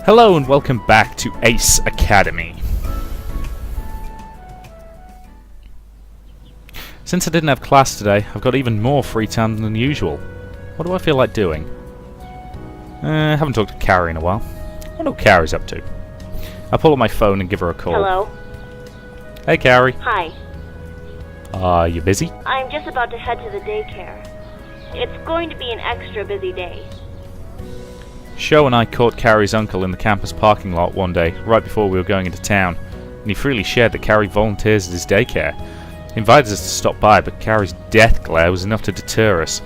Hello and welcome back to Ace Academy. Since I didn't have class today, I've got even more free time than usual. What do I feel like doing? I haven't talked to Carrie in a while. I wonder what Carrie's up to. I pull up my phone and give her a call. Hello? Hey Carrie. Hi. You busy? I'm just about to head to the daycare. It's going to be an extra busy day. Sho and I caught Carrie's uncle in the campus parking lot one day, right before we were going into town, and he freely shared that Carrie volunteers at his daycare. He invited us to stop by, but Carrie's death glare was enough to deter us.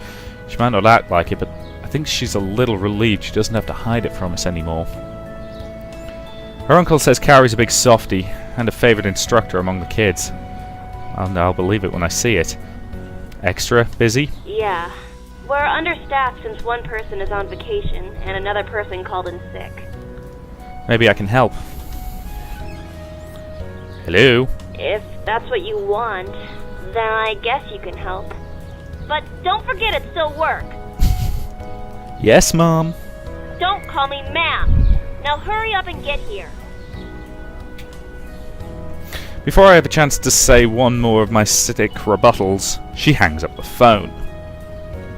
She might not act like it, but I think she's a little relieved she doesn't have to hide it from us anymore. Her uncle says Carrie's a big softie, and a favoured instructor among the kids. And I'll believe it when I see it. Extra busy? Yeah. We're understaffed since one person is on vacation and another person called in sick. Maybe I can help. Hello? If that's what you want, then I guess you can help. But don't forget it's still work. Yes, Mom. Don't call me ma'am. Now hurry up and get here. Before I have a chance to say one more of my sick rebuttals, she hangs up the phone.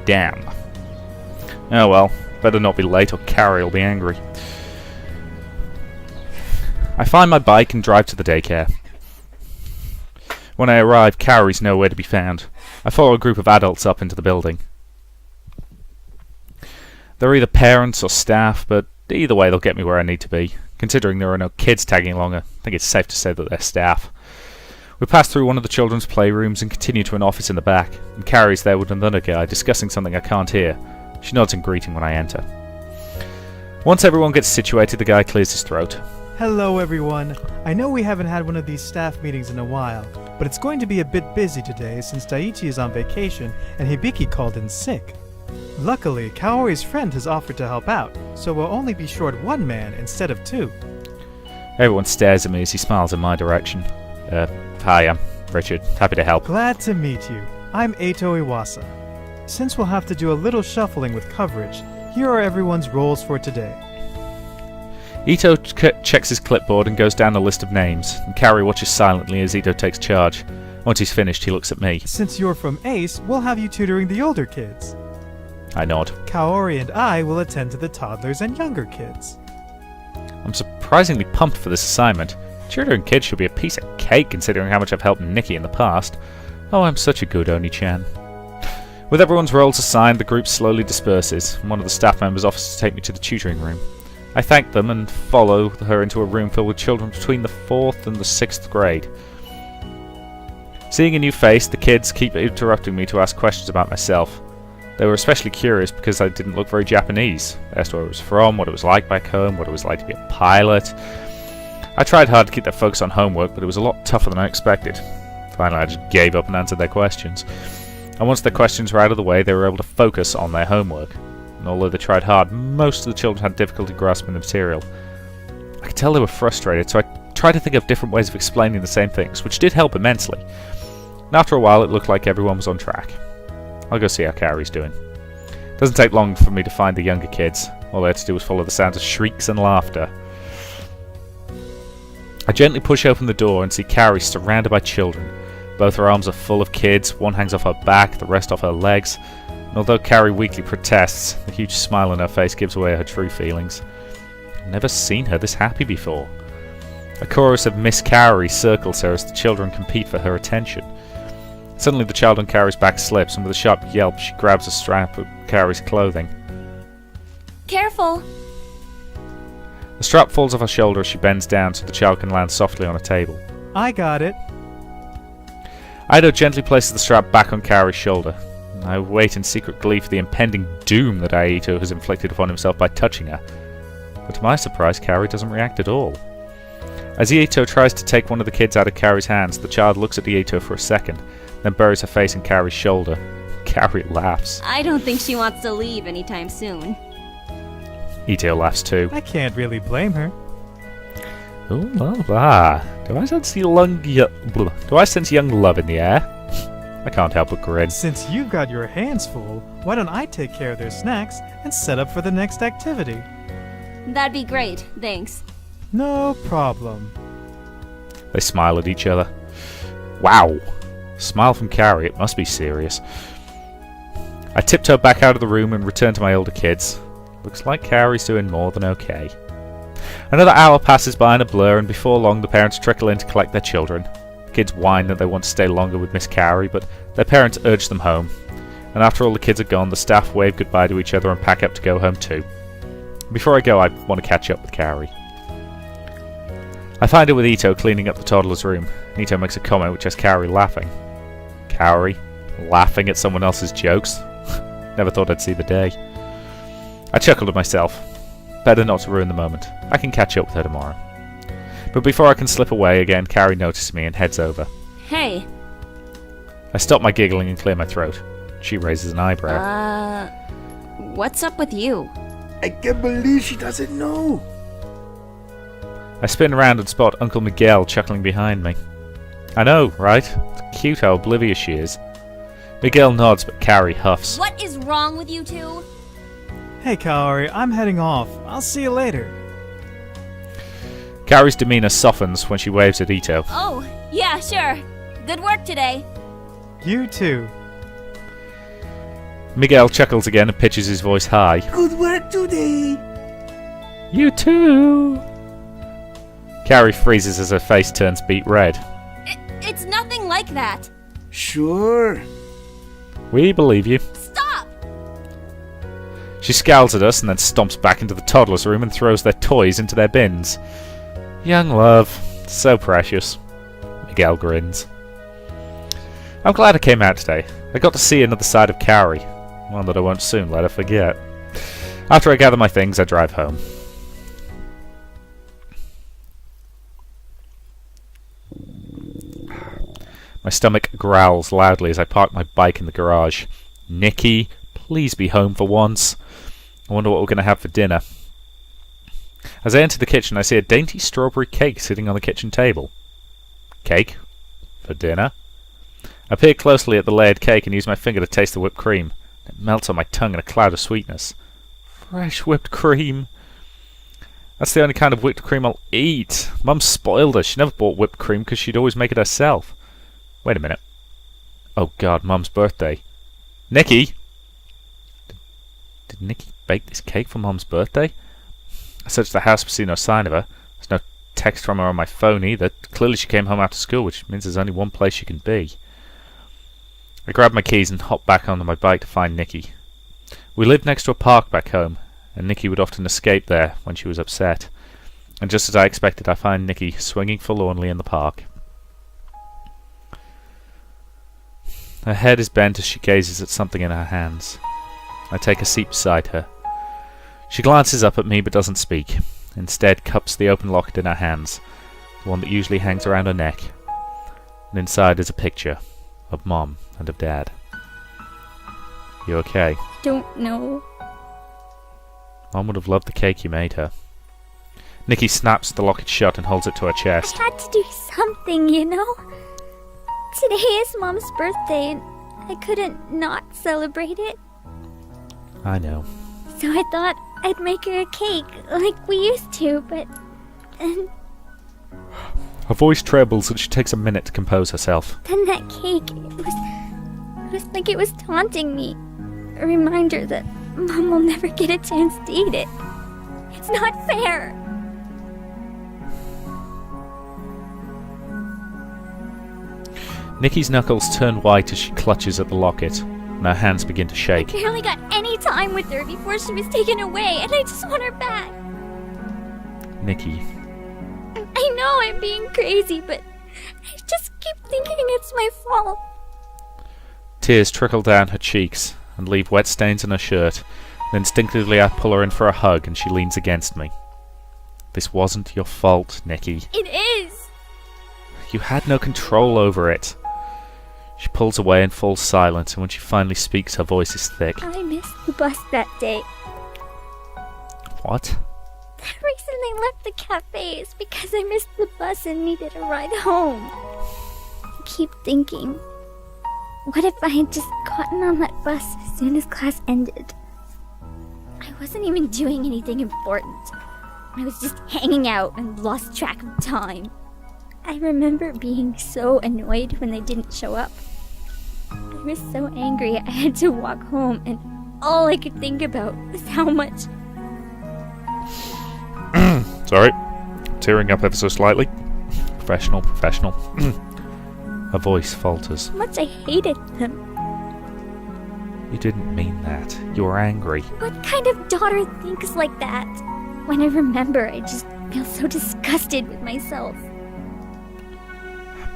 Damn. Oh well, better not be late or Carrie will be angry. I find my bike and drive to the daycare. When I arrive, Carrie's nowhere to be found. I follow a group of adults up into the building. They're either parents or staff, but either way they'll get me where I need to be. Considering there are no kids tagging along, I think it's safe to say that they're staff. We pass through one of the children's playrooms and continue to an office in the back, and Carrie's there with another guy discussing something I can't hear. She nods in greeting when I enter. Once everyone gets situated, the guy clears his throat. Hello everyone. I know we haven't had one of these staff meetings in a while, but it's going to be a bit busy today since Daiichi is on vacation and Hibiki called in sick. Luckily, Kaori's friend has offered to help out, so we'll only be short one man instead of two. Everyone stares at me as he smiles in my direction. Hi, I'm Richard. Happy to help. Glad to meet you. I'm Eito Iwasa. Since we'll have to do a little shuffling with coverage, here are everyone's roles for today. Ito checks his clipboard and goes down a list of names, and Carrie watches silently as Ito takes charge. Once he's finished, he looks at me. Since you're from ACE, we'll have you tutoring the older kids. I nod. Kaori and I will attend to the toddlers and younger kids. I'm surprisingly pumped for this assignment. Tutoring kids should be a piece of cake considering how much I've helped Nikki in the past. Oh, I'm such a good Oni-chan. With everyone's roles assigned, the group slowly disperses, and one of the staff members offers to take me to the tutoring room. I thank them and follow her into a room filled with children between the 4th and the 6th grade. Seeing a new face, the kids keep interrupting me to ask questions about myself. They were especially curious because I didn't look very Japanese. They asked where I was from, what it was like back home, what it was like to be a pilot. I tried hard to keep their focus on homework, but it was a lot tougher than I expected. Finally, I just gave up and answered their questions. And once their questions were out of the way, they were able to focus on their homework. And although they tried hard, most of the children had difficulty grasping the material. I could tell they were frustrated, so I tried to think of different ways of explaining the same things, which did help immensely. And after a while, it looked like everyone was on track. I'll go see how Carrie's doing. It doesn't take long for me to find the younger kids. All they had to do was follow the sounds of shrieks and laughter. I gently push open the door and see Carrie surrounded by children. Both her arms are full of kids, one hangs off her back, the rest off her legs. And although Carrie weakly protests, the huge smile on her face gives away her true feelings. I've never seen her this happy before. A chorus of Miss Carrie circles her as the children compete for her attention. Suddenly the child on Carrie's back slips, and with a sharp yelp she grabs a strap of Carrie's clothing. Careful! The strap falls off her shoulder as she bends down so the child can land softly on a table. I got it. Ido gently places the strap back on Carrie's shoulder. I wait in secret glee for the impending doom that Aito has inflicted upon himself by touching her. But to my surprise, Carrie doesn't react at all. As Ieto tries to take one of the kids out of Carrie's hands, the child looks at Ieto for a second, then buries her face in Carrie's shoulder. Carrie laughs. I don't think she wants to leave anytime soon. Ito laughs too. I can't really blame her. Oh, la. Do I sense young love in the air? I can't help but grin. Since you've got your hands full, why don't I take care of their snacks and set up for the next activity? That'd be great, thanks. No problem. They smile at each other. Wow. Smile from Carrie, it must be serious. I tiptoe back out of the room and return to my older kids. Looks like Carrie's doing more than okay. Another hour passes by in a blur, and before long the parents trickle in to collect their children. The kids whine that they want to stay longer with Miss Carrie, but their parents urge them home. And after all the kids are gone, the staff wave goodbye to each other and pack up to go home too. Before I go, I want to catch up with Carrie. I find her with Ito cleaning up the toddler's room. Ito makes a comment which has Carrie laughing. Carrie? Laughing at someone else's jokes? Never thought I'd see the day. I chuckled to myself. Better not to ruin the moment. I can catch up with her tomorrow. But before I can slip away again, Carrie notices me and heads over. Hey. I stop my giggling and clear my throat. She raises an eyebrow. What's up with you? I can't believe she doesn't know. I spin around and spot Uncle Miguel chuckling behind me. I know, right? It's cute how oblivious she is. Miguel nods, but Carrie huffs. What is wrong with you two? Hey, Kaori, I'm heading off. I'll see you later. Carrie's demeanor softens when she waves at Ito. Oh, yeah, sure. Good work today. You too. Miguel chuckles again and pitches his voice high. Good work today. You too. Carrie freezes as her face turns beet red. It's nothing like that. Sure. We believe you. Stop! She scowls at us and then stomps back into the toddler's room and throws their toys into their bins. Young love. So precious. Miguel grins. I'm glad I came out today. I got to see another side of Carrie. One that I won't soon let her forget. After I gather my things, I drive home. My stomach growls loudly as I park my bike in the garage. Nikki, please be home for once. I wonder what we're going to have for dinner. As I enter the kitchen, I see a dainty strawberry cake sitting on the kitchen table. Cake? For dinner? I peer closely at the layered cake and use my finger to taste the whipped cream. It melts on my tongue in a cloud of sweetness. Fresh whipped cream. That's the only kind of whipped cream I'll eat. Mum spoiled us. She never bought whipped cream because she'd always make it herself. Wait a minute. Oh God, Mum's birthday. Nikki! Did Nikki bake this cake for Mum's birthday? I searched the house but see no sign of her. There's no text from her on my phone either. Clearly she came home after school, which means there's only one place she can be. I grab my keys and hop back onto my bike to find Nikki. We lived next to a park back home, and Nikki would often escape there when she was upset. And just as I expected, I find Nikki swinging forlornly in the park. Her head is bent as she gazes at something in her hands. I take a seat beside her. She glances up at me but doesn't speak. Instead cups the open locket in her hands, the one that usually hangs around her neck. And inside is a picture of Mom and of Dad. You okay? Don't know. Mom would have loved the cake you made her. Nikki snaps the locket shut and holds it to her chest. I had to do something, you know? Today is Mom's birthday and I couldn't not celebrate it. I know. So I thought I'd make her a cake like we used to, but then Her voice trembles and she takes a minute to compose herself. that cake, it was like it was taunting me. A reminder that Mom will never get a chance to eat it. It's not fair. Nikki's knuckles turn white as she clutches at the locket, and her hands begin to I shake. barely got any time with her before she was taken away, and I just want her back. Nikki. I know I'm being crazy, but I just keep thinking it's my fault. Tears trickle down her cheeks and leave wet stains on her shirt, and instinctively I pull her in for a hug and she leans against me. This wasn't your fault, Nikki. It is. You had no control over it. She pulls away and falls silent, and when she finally speaks, her voice is thick. I missed the bus that day. What? The reason I left the cafe is because I missed the bus and needed a ride home. I keep thinking, what if I had just gotten on that bus as soon as class ended? I wasn't even doing anything important. I was just hanging out and lost track of time. I remember being so annoyed when they didn't show up. I was so angry I had to walk home, and all I could think about was how much... Sorry. Tearing up ever so slightly. Professional. Her voice falters. how much I hated them. You didn't mean that. You were angry. What kind of daughter thinks like that? When I remember, I just feel so disgusted with myself.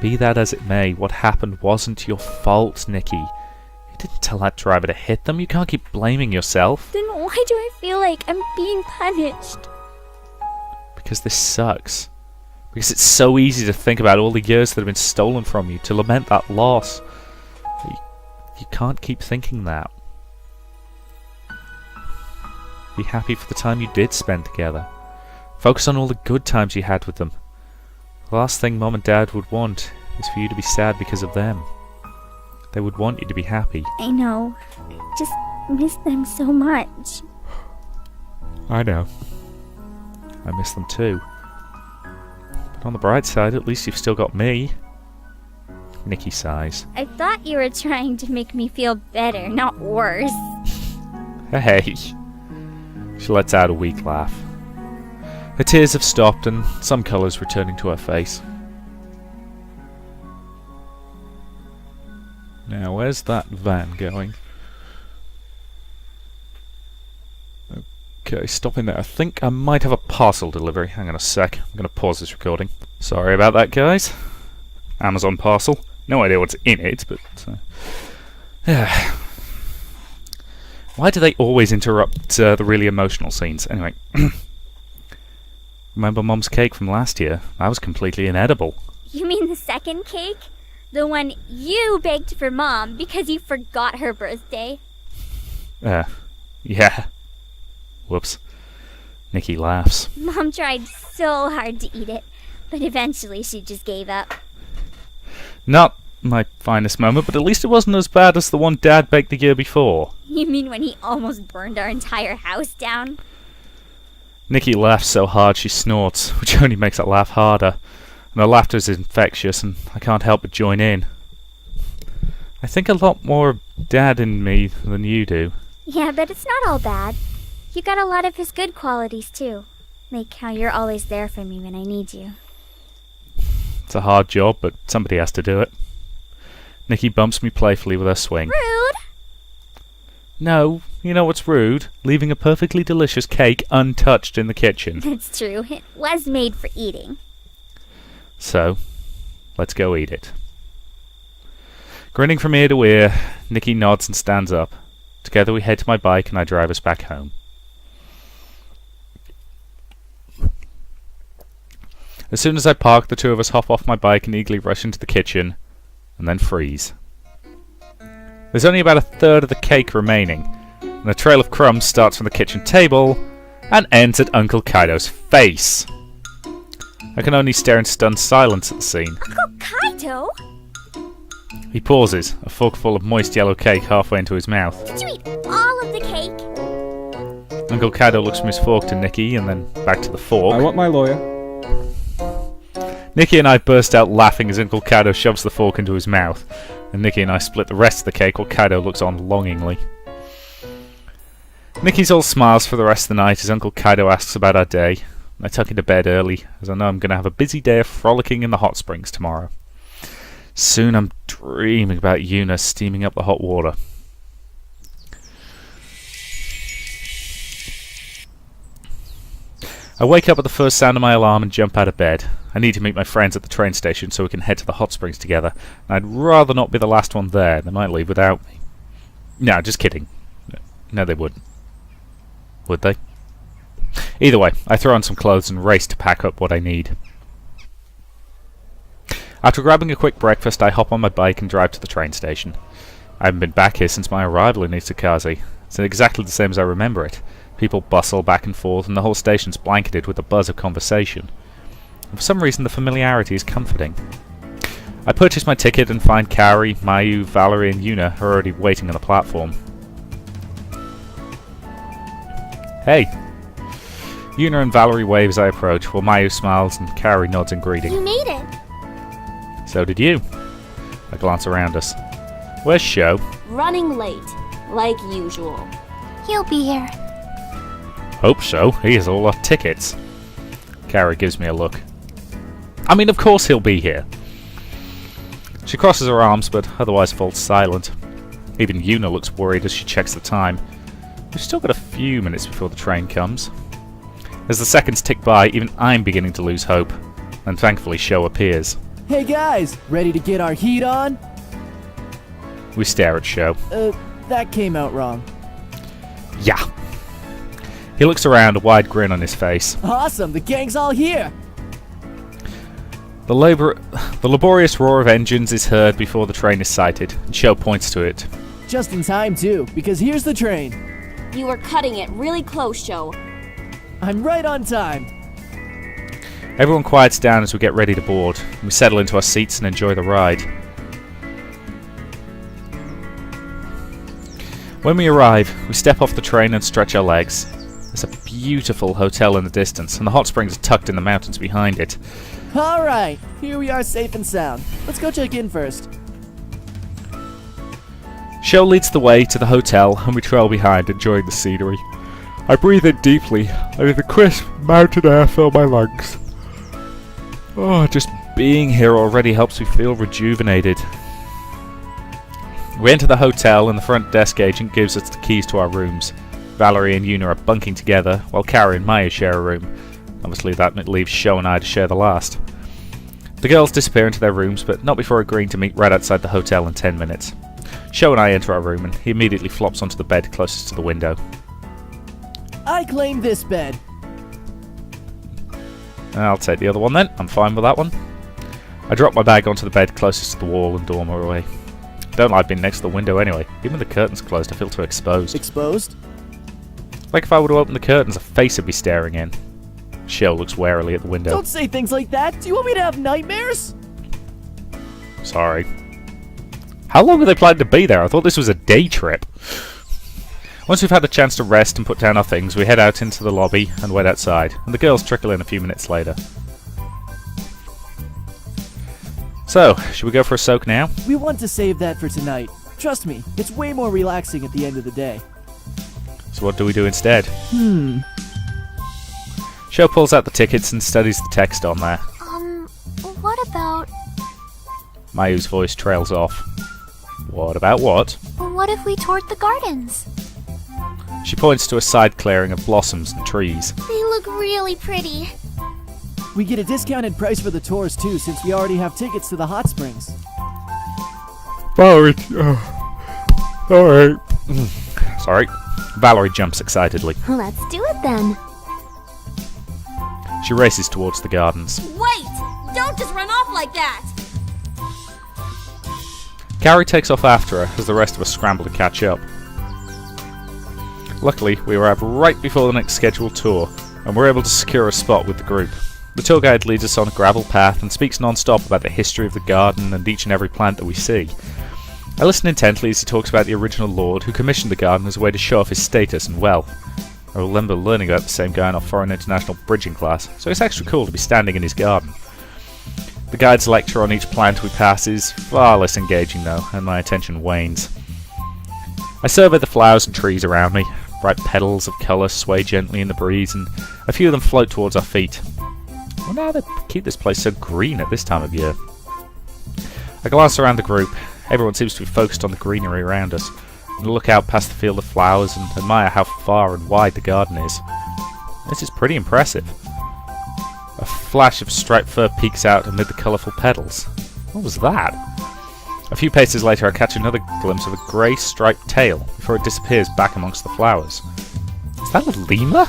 Be that as it may, what happened wasn't your fault, Nikki. You didn't tell that driver to hit them. You can't keep blaming yourself. Then why do I feel like I'm being punished? Because this sucks. Because it's so easy to think about all the years that have been stolen from you, to lament that loss. You can't keep thinking that. Be happy for the time you did spend together. Focus on all the good times you had with them. The last thing Mom and Dad would want is for you to be sad because of them. They would want you to be happy. I know. Just miss them so much. I know. I miss them too. But on the bright side, at least you've still got me. Nikki sighs. I thought you were trying to make me feel better, not worse. Hey. She lets out a weak laugh. Her tears have stopped and some colour's returning to her face. Now, where's that van going? Okay, stopping there. I think I might have a parcel delivery. Hang on a sec. I'm going to pause this recording. Sorry about that, guys. Amazon parcel. No idea what's in it, but... yeah. Why do they always interrupt the really emotional scenes? Anyway. Remember Mom's cake from last year? That was completely inedible. You mean the second cake? The one you baked for Mom because you forgot her birthday? Yeah. Whoops. Nikki laughs. Mom tried so hard to eat it, but eventually she just gave up. Not my finest moment, but at least it wasn't as bad as the one Dad baked the year before. You mean when he almost burned our entire house down? Nikki laughs so hard she snorts, which only makes it laugh harder. And her laughter is infectious, and I can't help but join in. I think a lot more of Dad in me than you do. Yeah, but it's not all bad. You got a lot of his good qualities, too. Like how you're always there for me when I need you. It's a hard job, but somebody has to do it. Nikki bumps me playfully with her swing. Rude! No, you know what's rude? Leaving a perfectly delicious cake untouched in the kitchen. That's true. It was made for eating. So, let's go eat it. Grinning from ear to ear, Nikki nods and stands up. Together we head to my bike and I drive us back home. As soon as I park, the two of us hop off my bike and eagerly rush into the kitchen, and then freeze. There's only about a third of the cake remaining, and a trail of crumbs starts from the kitchen table and ends at Uncle Kaido's face. I can only stare in stunned silence at the scene. Uncle Kaido? He pauses, a fork full of moist yellow cake halfway into his mouth. Did you eat all of the cake? Uncle Kaido looks from his fork to Nikki and then back to the fork. I want my lawyer. Nikki and I burst out laughing as Uncle Kaido shoves the fork into his mouth, and Nikki and I split the rest of the cake while Kaido looks on longingly. Nikki's all smiles for the rest of the night as Uncle Kaido asks about our day. I tuck into bed early, as I know I'm going to have a busy day of frolicking in the hot springs tomorrow. Soon I'm dreaming about Yuna steaming up the hot water. I wake up at the first sound of my alarm and jump out of bed. I need to meet my friends at the train station so we can head to the hot springs together. And I'd rather not be the last one there. They might leave without me. No, just kidding. No, they wouldn't. Would they? Either way, I throw on some clothes and race to pack up what I need. After grabbing a quick breakfast, I hop on my bike and drive to the train station. I haven't been back here since my arrival in Isakaze. It's exactly the same as I remember it. People bustle back and forth, and the whole station's blanketed with a buzz of conversation. And for some reason, the familiarity is comforting. I purchase my ticket and find Kaori, Mayu, Valerie, and Yuna are already waiting on the platform. Hey! Una and Valerie wave as I approach, while Mayu smiles and Kaori nods in greeting. You made it. So did you. I glance around us. Where's Sho? Running late, like usual. He'll be here. Hope so. He has all our tickets. Kaori gives me a look. I mean, of course he'll be here. She crosses her arms, but otherwise falls silent. Even Una looks worried as she checks the time. We've still got a few minutes before the train comes. As the seconds tick by, even I'm beginning to lose hope. And thankfully Sho appears. Hey guys, ready to get our heat on? We stare at Sho. That came out wrong. Yeah. He looks around, a wide grin on his face. Awesome, the gang's all here! The laborious roar of engines is heard before the train is sighted, and Sho points to it. Just in time too, because here's the train. You were cutting it really close, Sho. I'm right on time. Everyone quiets down as we get ready to board. We settle into our seats and enjoy the ride. When we arrive, we step off the train and stretch our legs. There's a beautiful hotel in the distance, and the hot springs are tucked in the mountains behind it. Alright, here we are safe and sound. Let's go check in first. Sho leads the way to the hotel, and we trail behind, enjoying the scenery. I breathe in deeply, and the crisp mountain air fills my lungs. Oh, just being here already helps me feel rejuvenated. We enter the hotel, and the front desk agent gives us the keys to our rooms. Valerie and Una are bunking together, while Kaori and Maya share a room. Obviously that leaves Sho and I to share the last. The girls disappear into their rooms, but not before agreeing to meet right outside the hotel in 10 minutes. Sho and I enter our room, and he immediately flops onto the bed closest to the window. I claim this bed. I'll take the other one then. I'm fine with that one. I drop my bag onto the bed closest to the wall and dorm away. Don't like being next to the window anyway. Even with the curtains closed, I feel too exposed. Exposed? Like if I were to open the curtains, a face would be staring in. Sho looks warily at the window. Don't say things like that. Do you want me to have nightmares? Sorry. How long are they planning to be there? I thought this was a day trip. Once we've had a chance to rest and put down our things, we head out into the lobby and wait outside, and the girls trickle in a few minutes later. So, should we go for a soak now? We want to save that for tonight. Trust me, it's way more relaxing at the end of the day. So what do we do instead? Hmm. Sho pulls out the tickets and studies the text on there. What about... Mayu's voice trails off. What about what? What if we toured the gardens? She points to a side clearing of blossoms and trees. They look really pretty. We get a discounted price for the tours too, since we already have tickets to the hot springs. Valerie, alright. Sorry. Valerie jumps excitedly. Let's do it then. She races towards the gardens. Wait! Don't just run off like that! Kaori takes off after her as the rest of us scramble to catch up. Luckily, we arrive right before the next scheduled tour, and we're able to secure a spot with the group. The tour guide leads us on a gravel path and speaks non-stop about the history of the garden and each and every plant that we see. I listen intently as he talks about the original lord who commissioned the garden as a way to show off his status and wealth. I remember learning about the same guy in our foreign international bridging class, so it's extra cool to be standing in his garden. The guide's lecture on each plant we pass is far less engaging though, and my attention wanes. I survey the flowers and trees around me. Bright petals of colour sway gently in the breeze, and a few of them float towards our feet. I wonder how they keep this place so green at this time of year. I glance around the group. Everyone seems to be focused on the greenery around us, and look out past the field of flowers and admire how far and wide the garden is. This is pretty impressive. A flash of striped fur peeks out amid the colourful petals. What was that? A few paces later I catch another glimpse of a grey striped tail before it disappears back amongst the flowers. Is that a lemur?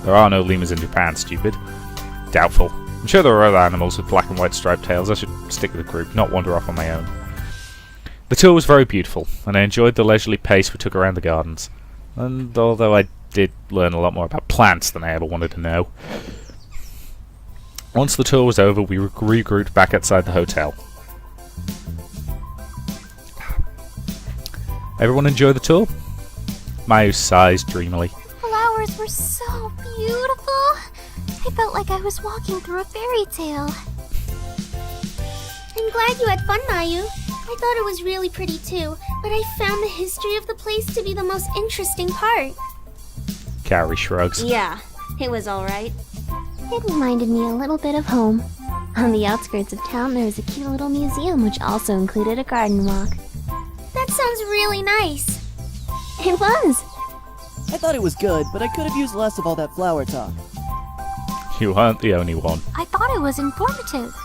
There are no lemurs in Japan, stupid. Doubtful. I'm sure there are other animals with black and white striped tails. I should stick with the group, not wander off on my own. The tour was very beautiful, and I enjoyed the leisurely pace we took around the gardens. And although I did learn a lot more about plants than I ever wanted to know. Once the tour was over, we regrouped back outside the hotel. Everyone enjoy the tour? Mayu sighs dreamily. Flowers were so beautiful. I felt like I was walking through a fairy tale. I'm glad you had fun, Mayu. I thought it was really pretty too, but I found the history of the place to be the most interesting part. Carrie shrugs. Yeah, it was alright. It reminded me a little bit of home. On the outskirts of town, there was a cute little museum which also included a garden walk. That sounds really nice. It was. I thought it was good, but I could have used less of all that flower talk. You weren't the only one. I thought it was informative.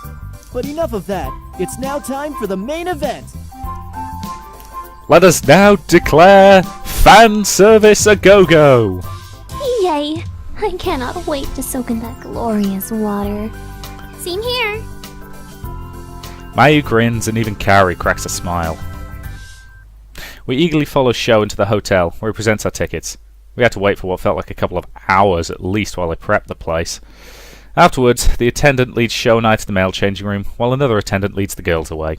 But enough of that. It's now time for the main event. Let us now declare fan service a go-go. Yay! I cannot wait to soak in that glorious water. Same here. Mayu grins and even Carrie cracks a smile. We eagerly follow Sho into the hotel where he presents our tickets. We had to wait for what felt like a couple of hours at least while they prepped the place. Afterwards, the attendant leads Sho and I to the male changing room, while another attendant leads the girls away.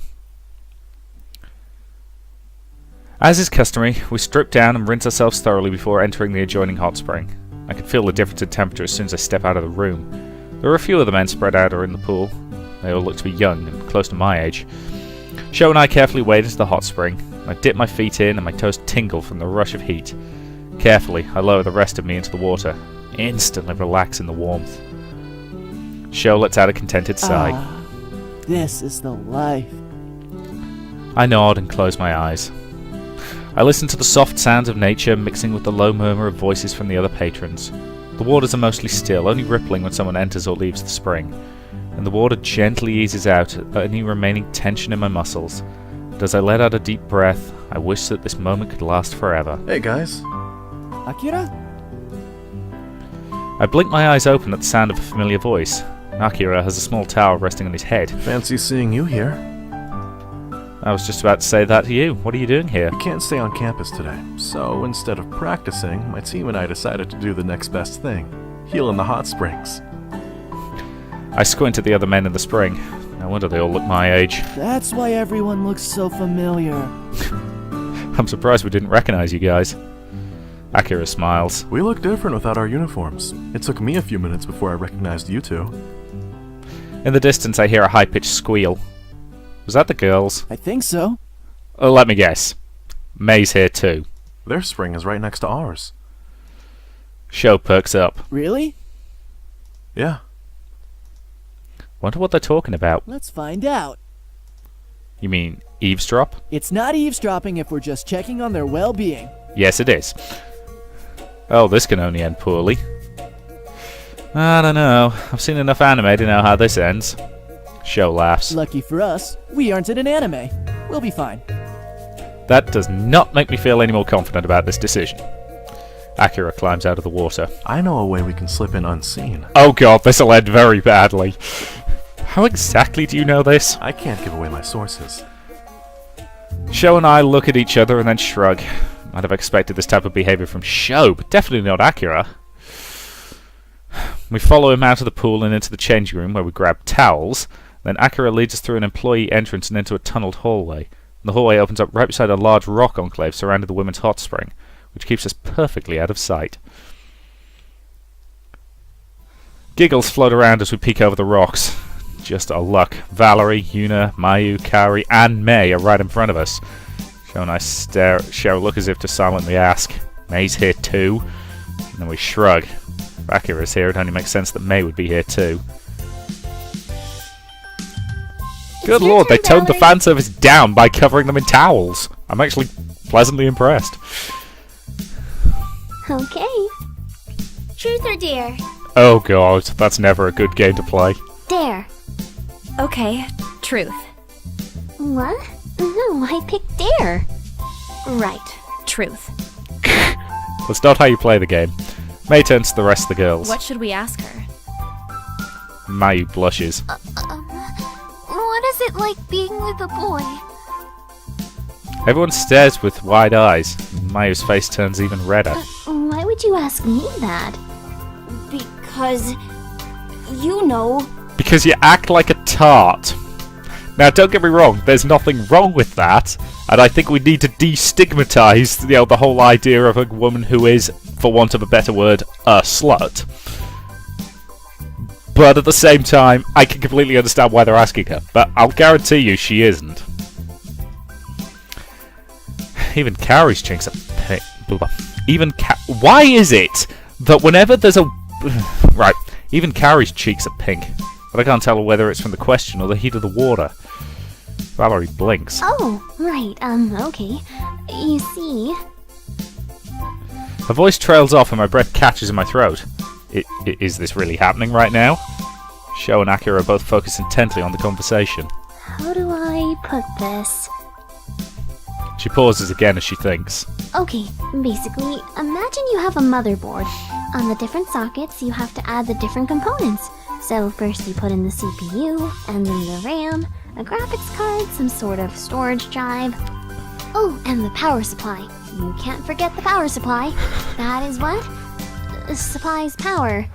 As is customary, we strip down and rinse ourselves thoroughly before entering the adjoining hot spring. I can feel the difference in temperature as soon as I step out of the room. There are a few of the men spread out in the pool. They all look to be young and close to my age. Sho and I carefully wade into the hot spring. I dip my feet in and my toes tingle from the rush of heat. Carefully, I lower the rest of me into the water, instantly relax in the warmth. Sho lets out a contented sigh. This is the life. I nod and close my eyes. I listen to the soft sounds of nature mixing with the low murmur of voices from the other patrons. The waters are mostly still, only rippling when someone enters or leaves the spring, and the water gently eases out any remaining tension in my muscles. And as I let out a deep breath, I wish that this moment could last forever. Hey guys. Akira? I blink my eyes open at the sound of a familiar voice. Akira has a small towel resting on his head. Fancy seeing you here. I was just about to say that to you. What are you doing here? We can't stay on campus today, so instead of practicing, my team and I decided to do the next best thing. Heal in the hot springs. I squint at the other men in the spring. No wonder they all look my age. That's why everyone looks so familiar. I'm surprised we didn't recognize you guys. Akira smiles. We look different without our uniforms. It took me a few minutes before I recognized you two. In the distance, I hear a high-pitched squeal. Was that the girls? I think so. Let me guess. May's here too. Their spring is right next to ours. Sho perks up. Really? Yeah. Wonder what they're talking about. Let's find out. You mean eavesdrop? It's not eavesdropping if we're just checking on their well-being. Yes, it is. Oh, this can only end poorly. I don't know. I've seen enough anime to know how this ends. Sho laughs. Lucky for us, we aren't in an anime. We'll be fine. That does not make me feel any more confident about this decision. Akira climbs out of the water. I know a way we can slip in unseen. Oh god, this'll end very badly. How exactly do you know this? I can't give away my sources. Sho and I look at each other and then shrug. I'd have expected this type of behavior from Sho, but definitely not Akira. We follow him out of the pool and into the changing room where we grab towels. Then Akira leads us through an employee entrance and into a tunneled hallway. The hallway opens up right beside a large rock enclave surrounding the women's hot spring, which keeps us perfectly out of sight. Giggles float around as we peek over the rocks. Just our luck. Valerie, Yuna, Mayu, Kaori, and May are right in front of us. Sho and I stare at Sho, look as if to silently ask, May's here too? And then we shrug. If Akira's here, it only makes sense that May would be here too. Good lord, they toned the fan service down by covering them in towels. I'm actually pleasantly impressed. Okay. Truth or dare? Oh god, that's never a good game to play. Dare. Okay, truth. What? No, I picked dare. Right, truth. That's not how you play the game. May turns to the rest of the girls. What should we ask her? Mayu blushes. What is it like being with a boy? Everyone stares with wide eyes. Mayu's face turns even redder. Why would you ask me that? Because... you know... Because you act like a tart. Now, don't get me wrong, there's nothing wrong with that, and I think we need to destigmatize, the whole idea of a woman who is for want of a better word, a slut. But at the same time, I can completely understand why they're asking her. But I'll guarantee you she isn't. Even Carrie's cheeks are pink. Why is it that whenever there's a... right, even Carrie's cheeks are pink. But I can't tell whether it's from the question or the heat of the water. Valerie blinks. Oh, right, okay. You see... Her voice trails off and my breath catches in my throat. Is this really happening right now? Sho and Akira both focus intently on the conversation. How do I put this? She pauses again as she thinks. Okay, basically, imagine you have a motherboard. On the different sockets, you have to add the different components. So first you put in the CPU, and then the RAM, a graphics card, some sort of storage drive. Oh, and the power supply. You can't forget the power supply. That is what? Supplies power.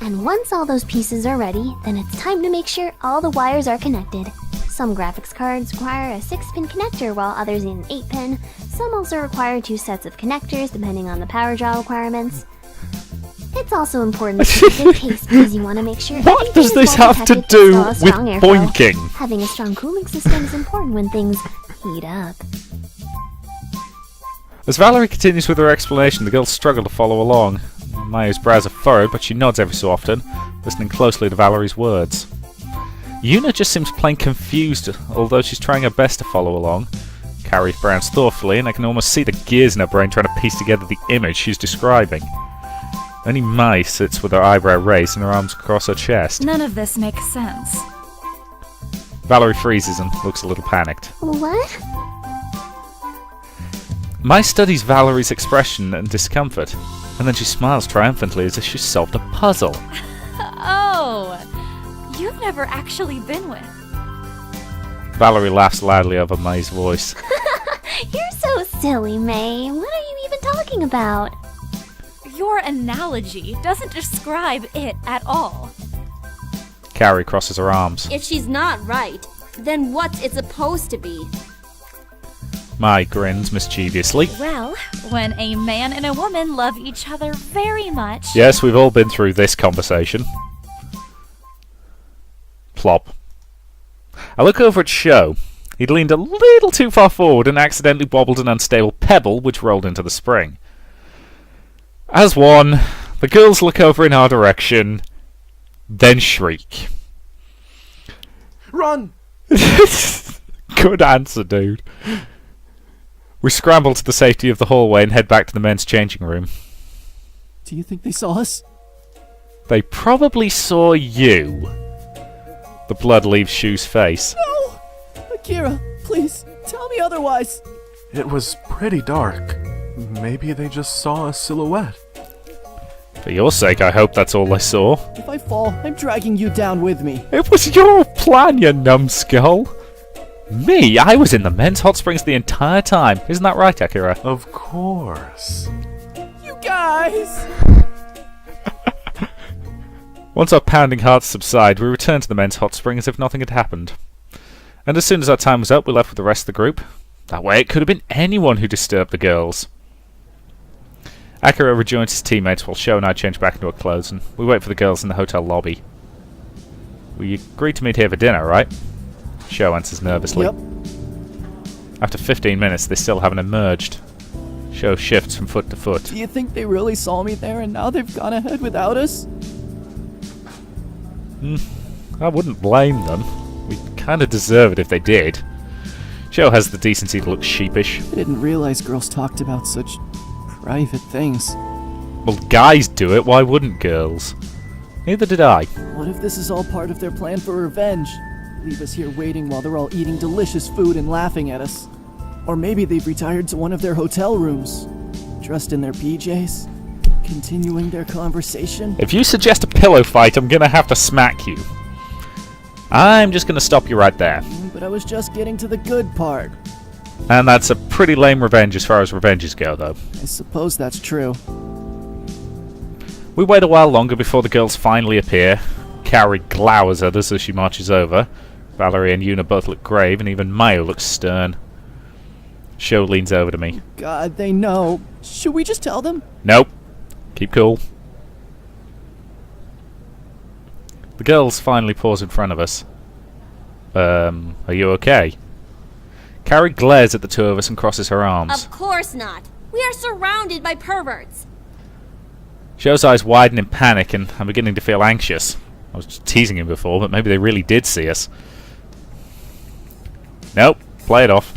And once all those pieces are ready, then it's time to make sure all the wires are connected. Some graphics cards require a 6-pin connector while others need an 8-pin. Some also require 2 sets of connectors depending on the power draw requirements. It's also important to keep a good case because you want to make sure What does this have to do with boinking? Having a strong cooling system is important when things heat up. As Valerie continues with her explanation, the girls struggle to follow along. Maya's brows are furrowed, but she nods every so often, listening closely to Valerie's words. Yuna just seems plain confused, although she's trying her best to follow along. Carrie frowns thoughtfully, and I can almost see the gears in her brain trying to piece together the image she's describing. Only Mai sits with her eyebrow raised and her arms across her chest. None of this makes sense. Valerie freezes and looks a little panicked. What? Mai studies Valerie's expression and discomfort, and then she smiles triumphantly as if she's solved a puzzle. Oh, you've never actually been with. Valerie laughs loudly over Mai's voice. You're so silly, May. What are you even talking about? Your analogy doesn't describe it at all. Carrie crosses her arms. If she's not right, then what's it supposed to be? Mai grins mischievously. Well, when a man and a woman love each other very much... Yes, we've all been through this conversation. Plop. I look over at Sho. He'd leaned a little too far forward and accidentally wobbled an unstable pebble which rolled into the spring. As one, the girls look over in our direction, then shriek. Run! Good answer, dude. We scramble to the safety of the hallway and head back to the men's changing room. Do you think they saw us? They probably saw you. The blood leaves Shu's face. No! Akira, please, tell me otherwise. It was pretty dark. Maybe they just saw a silhouette. For your sake, I hope that's all I saw. If I fall, I'm dragging you down with me. It was your plan, you numbskull. Me? I was in the men's hot springs the entire time. Isn't that right, Akira? Of course. You guys! Once our pounding hearts subside, we return to the men's hot spring as if nothing had happened. And as soon as our time was up, we left with the rest of the group. That way it could have been anyone who disturbed the girls. Akira rejoins his teammates while Sho and I change back into our clothes, and we wait for the girls in the hotel lobby. We agreed to meet here for dinner, right? Sho answers nervously. Yep. After 15 minutes, they still haven't emerged. Sho shifts from foot to foot. Do you think they really saw me there and now they've gone ahead without us? I wouldn't blame them. We'd kind of deserve it if they did. Sho has the decency to look sheepish. I didn't realize girls talked about such private things. Well, guys do it, why wouldn't girls? Neither did I. What if this is all part of their plan for revenge? Leave us here waiting while they're all eating delicious food and laughing at us. Or maybe they've retired to one of their hotel rooms, dressed in their PJs, continuing their conversation. If you suggest a pillow fight, I'm gonna have to smack you. I'm just gonna stop you right there. But I was just getting to the good part. And that's a pretty lame revenge as far as revenges go, though. I suppose that's true. We wait a while longer before the girls finally appear. Carrie glowers at us as she marches over. Valerie and Yuna both look grave, and even Mayo looks stern. Sho leans over to me. God, they know. Should we just tell them? Nope. Keep cool. The girls finally pause in front of us. Are you okay? Carrie glares at the two of us and crosses her arms. Of course not. We are surrounded by perverts. Joe's eyes widen in panic and I'm beginning to feel anxious. I was just teasing him before, but maybe they really did see us. Nope. Play it off.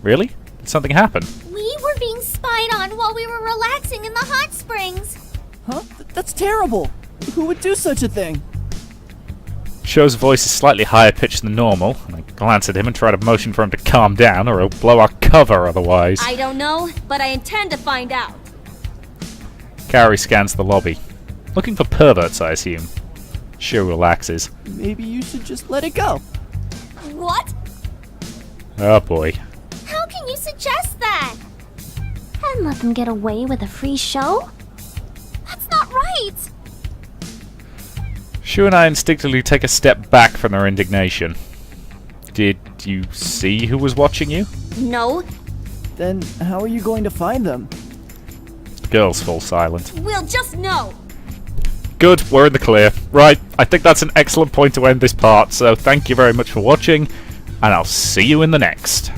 Really? Did something happen? We were being spied on while we were relaxing in the hot springs. Huh? That's terrible. Who would do such a thing? Joe's voice is slightly higher pitched than normal, and I glance at him and try to motion for him to calm down or he'll blow our cover otherwise. I don't know, but I intend to find out. Carrie scans the lobby. Looking for perverts, I assume. Joe relaxes. Maybe you should just let it go. What? Oh boy. How can you suggest that? And let them get away with a free show? That's not right. Shu and I instinctively take a step back from their indignation. Did you see who was watching you? No. Then how are you going to find them? The girls fall silent. We'll just know. Good, we're in the clear. Right, I think that's an excellent point to end this part, so thank you very much for watching, and I'll see you in the next.